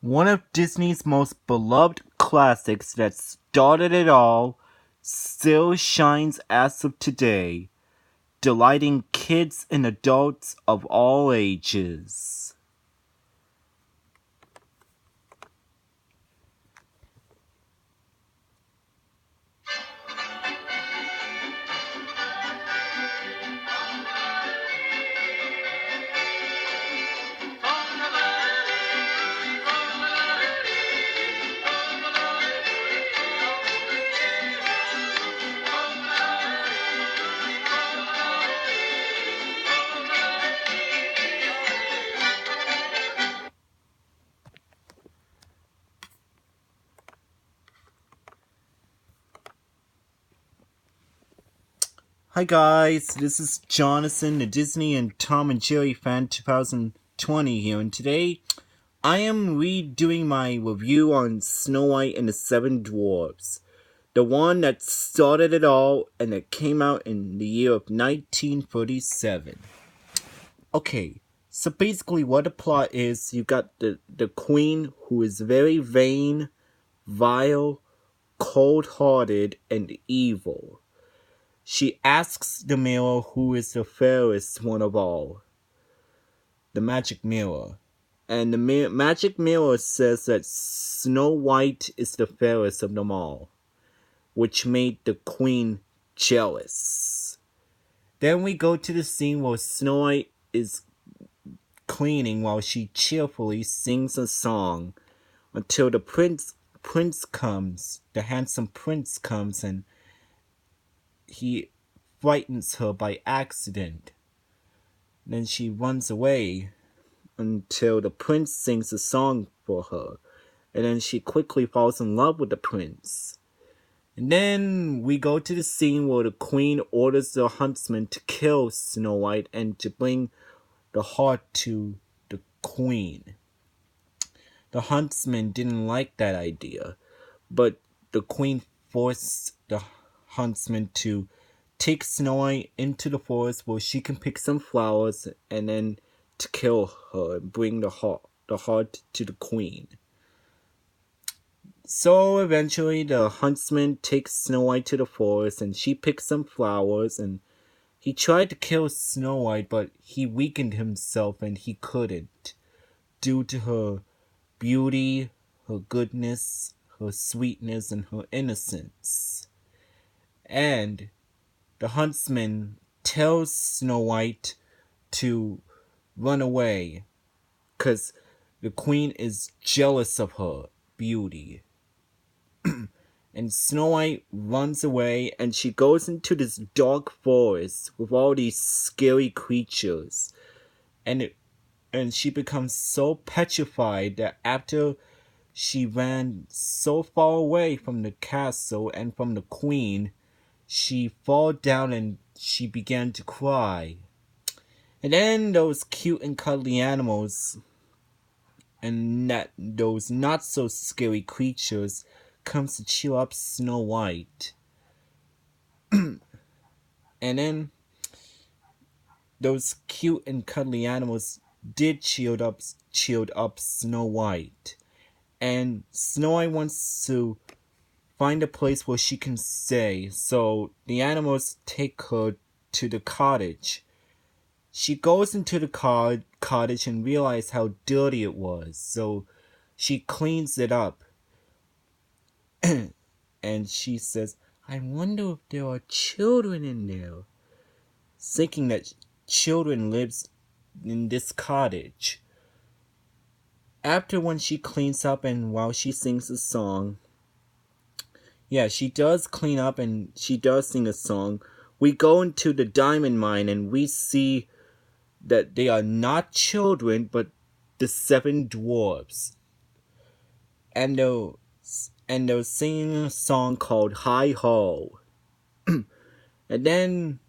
One of Disney's most beloved classics that started it all still shines as of today, delighting kids and adults of all ages. Hi guys, this is Jonathan, the Disney and Tom and Jerry fan 2020 here, and today I am redoing my review on Snow White and the Seven Dwarfs, the one that started it all and that came out in the year of 1937. Okay, so basically what the plot is, you got the queen who is very vain, vile, cold-hearted, and evil. She asks the mirror who is the fairest one of all, the magic mirror. And the magic mirror says that Snow White is the fairest of them all, which made the queen jealous. Then we go to the scene where Snow White is cleaning while she cheerfully sings a song until the prince comes, the handsome prince comes, and he frightens her by accident. Then she runs away until the prince sings a song for her, and then she quickly falls in love with the prince. And then we go to the scene where the queen orders the huntsman to kill Snow White and to bring the heart to the queen. The huntsman didn't like that idea, but the queen forced the huntsman to take Snow White into the forest where she can pick some flowers and then to kill her and bring the heart to the queen. So eventually the huntsman takes Snow White to the forest and she picks some flowers, and he tried to kill Snow White, but he weakened himself and he couldn't, due to her beauty, her goodness, her sweetness, and her innocence. And the huntsman tells Snow White to run away because the queen is jealous of her beauty. And Snow White runs away and she goes into this dark forest with all these scary creatures. And she becomes so petrified that after she ran so far away from the castle and from the queen, she fell down and she began to cry. And then those cute and cuddly animals and those not so scary creatures comes to cheer up Snow White. And then those cute and cuddly animals did cheered up Snow White. And Snow White wants to find a place where she can stay, so the animals take her to the cottage. She goes into the cottage and realizes how dirty it was, so she cleans it up. And she says, I wonder if there are children in there, thinking that children lives in this cottage. After when she cleans up and while she sings a song, yeah, she does clean up and she does sing a song. We go into the diamond mine and we see that they are not children, but the seven dwarfs. And they're singing a song called Hi Ho. And then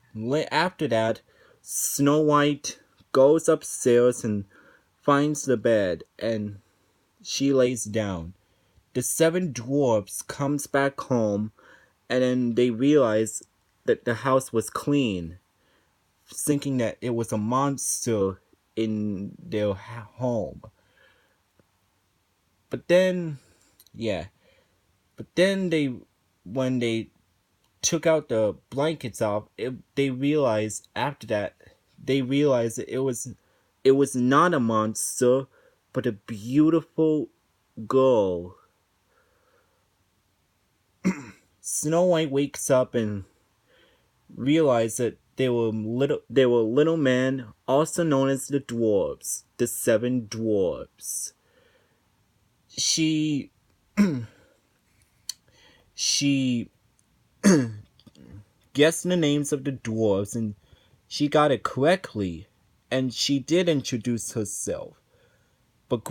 after that, Snow White goes upstairs and finds the bed and she lays down. The seven dwarfs comes back home and then they realize that the house was clean, thinking that it was a monster in their home. but then, yeah, but then when they took out the blankets off, they realized after that, that it was not a monster, but a beautiful girl. Snow White wakes up and realized that they were little men, also known as the dwarves, the seven dwarves. She she guessed the names of the dwarves and she got it correctly, and she did introduce herself. But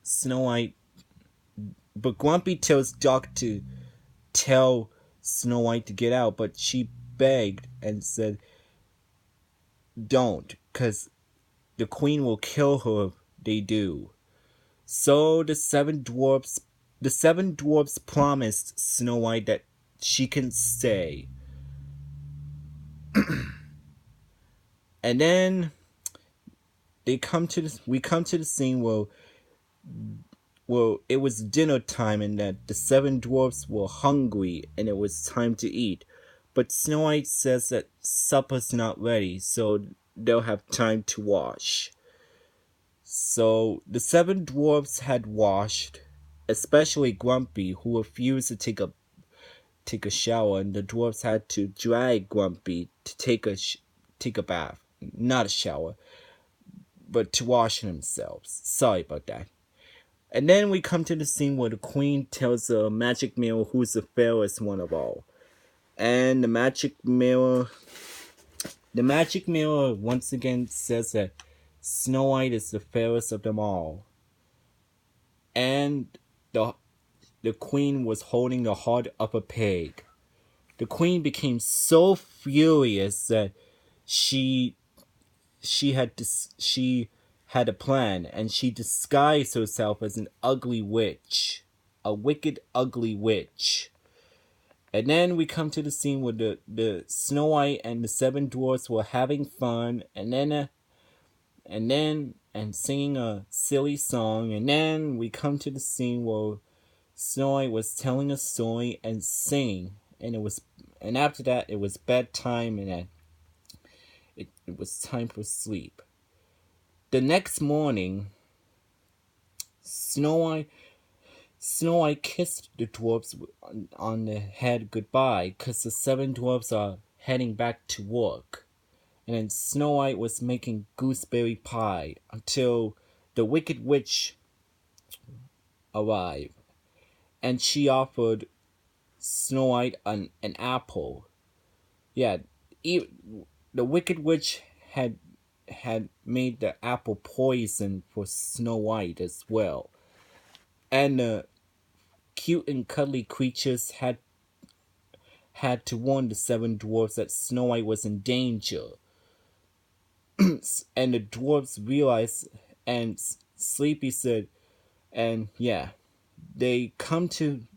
Snow White Grumpy tells Doc to tell Snow White to get out, but she begged and said, "Don't, 'cause the queen will kill her if they do." So the seven dwarfs promised Snow White that she can stay. And then we come to the scene where it was dinner time and that the seven dwarfs were hungry and it was time to eat. But Snow White says that supper's not ready, so they'll have time to wash. So the seven dwarfs had washed, especially Grumpy, who refused to take a shower, and the dwarfs had to drag Grumpy to take a bath, not a shower, but to wash themselves. Sorry about that. And then we come to the scene where the queen tells the magic mirror who's the fairest one of all. And the magic mirror once again says that Snow White is the fairest of them all. And the queen was holding the heart of a pig. The queen became so furious that she had a plan, and she disguised herself as an ugly witch, a wicked ugly witch. And then we come to the scene where the Snow White and the seven dwarfs were having fun, and singing a silly song. And then we come to the scene where Snow White was telling a story and singing, and after that it was bedtime, and it was time for sleep. The next morning, Snow White kissed the dwarfs on the head goodbye, because the seven dwarfs are heading back to work. And then Snow White was making gooseberry pie until the wicked witch arrived, and she offered Snow White an apple. Yeah, the wicked witch had made the apple poison for Snow White as well. And the cute and cuddly creatures had to warn the seven dwarfs that Snow White was in danger. And the dwarfs realized, and Sleepy said, and yeah, they come to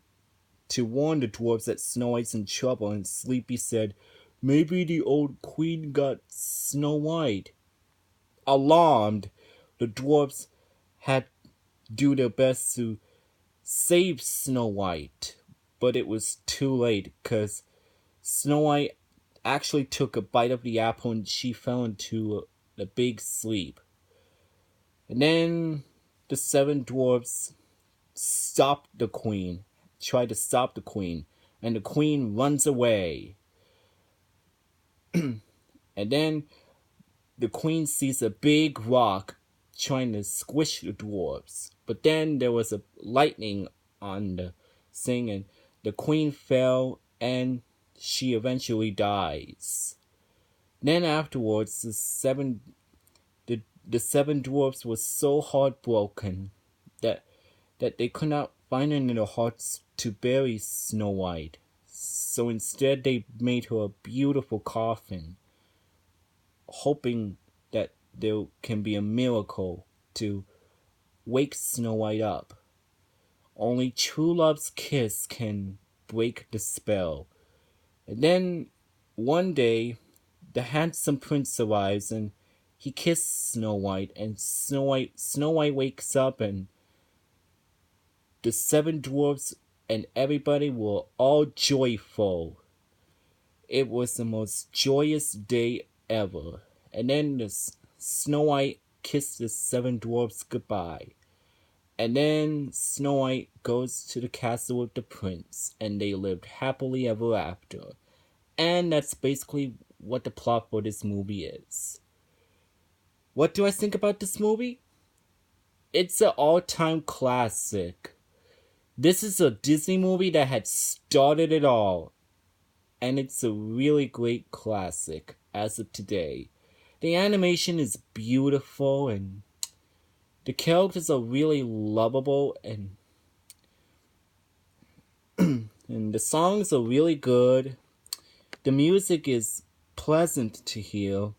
warn the dwarfs that Snow White's in trouble, and Sleepy said, "Maybe the old queen got Snow White." Alarmed, the dwarfs had do their best to save Snow White, but it was too late, because Snow White actually took a bite of the apple and she fell into a big sleep. And then the seven dwarfs tried to stop the queen, and the queen runs away. And then the queen sees a big rock trying to squish the dwarves. But then there was a lightning on the thing, and the queen fell, and she eventually dies. Then afterwards, the seven dwarfs were so heartbroken that they could not find it in their hearts to bury Snow White. So instead they made her a beautiful coffin, hoping that there can be a miracle to wake Snow White up. Only true love's kiss can break the spell. And then one day, the handsome prince arrives and he kisses Snow White, and Snow White wakes up, and the seven dwarfs and everybody were all joyful. It was the most joyous day ever. And then Snow White kissed the seven dwarfs goodbye. And then Snow White goes to the castle with the prince, and they lived happily ever after. And that's basically what the plot for this movie is. What do I think about this movie? It's an all-time classic. This is a Disney movie that had started it all. And it's a really great classic as of today. The animation is beautiful and the characters are really lovable and and the songs are really good. The music is pleasant to hear.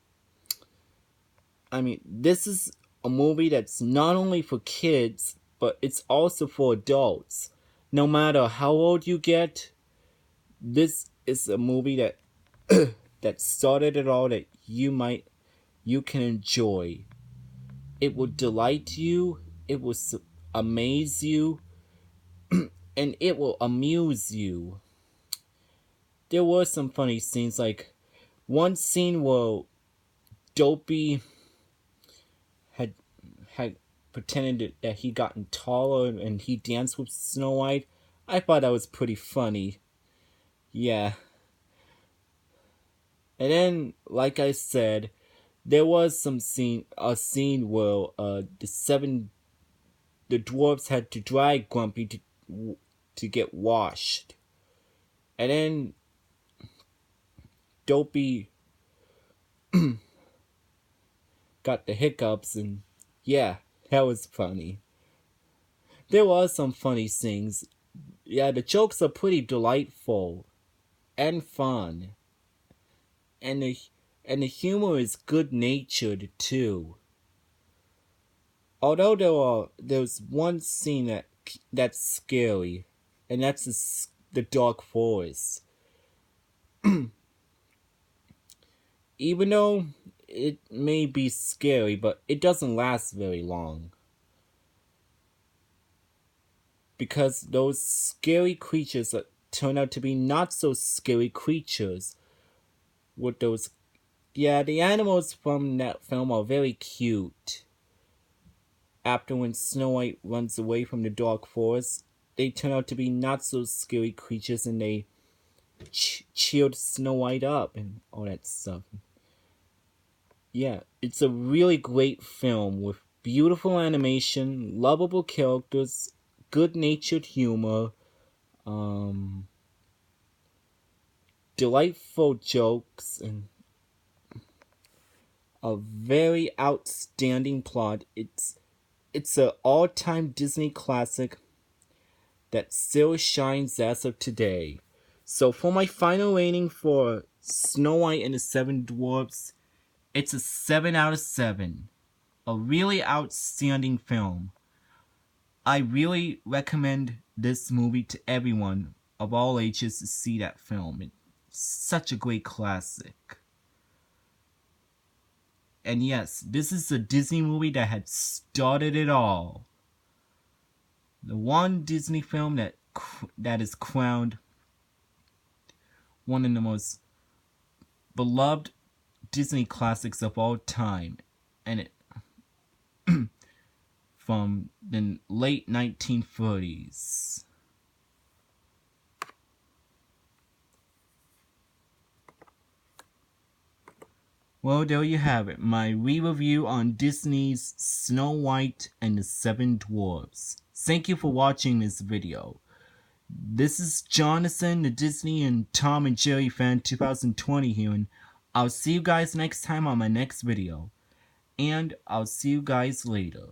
I mean, this is a movie that's not only for kids, but it's also for adults. No matter how old you get, this is a movie that that started it all, that you can enjoy. It will delight you, it will amaze you, and it will amuse you. There were some funny scenes, like one scene where Dopey had pretended that he gotten taller and he danced with Snow White. I thought that was pretty funny. Yeah. And then, like I said, there was a scene where the dwarves had to drag Grumpy to get washed. And then Dopey got the hiccups, and yeah, that was funny. There was some funny things. Yeah, the jokes are pretty delightful and fun. And the humor is good-natured too. Although there's one scene that's scary, and that's the dark forest. Even though it may be scary, but it doesn't last very long. Because those scary creatures turn out to be not so scary creatures. With those, yeah, the animals from that film are very cute. After when Snow White runs away from the dark forest, they turn out to be not so scary creatures, and they cheered Snow White up and all that stuff. Yeah, it's a really great film with beautiful animation, lovable characters, good-natured humor, delightful jokes, and a very outstanding plot. It's an all-time Disney classic that still shines as of today. So for my final rating for Snow White and the Seven Dwarfs, it's a 7 out of 7. A really outstanding film. I really recommend this movie to everyone of all ages to see that film. It's such a great classic. And yes, this is a Disney movie that had started it all. The one Disney film that is crowned one of the most beloved Disney classics of all time. And it from the late 1930s. Well, there you have it, my re-review on Disney's Snow White and the Seven Dwarfs. Thank you for watching this video. This is Jonathan, the Disney and Tom and Jerry fan 2020 here, and I'll see you guys next time on my next video. And I'll see you guys later.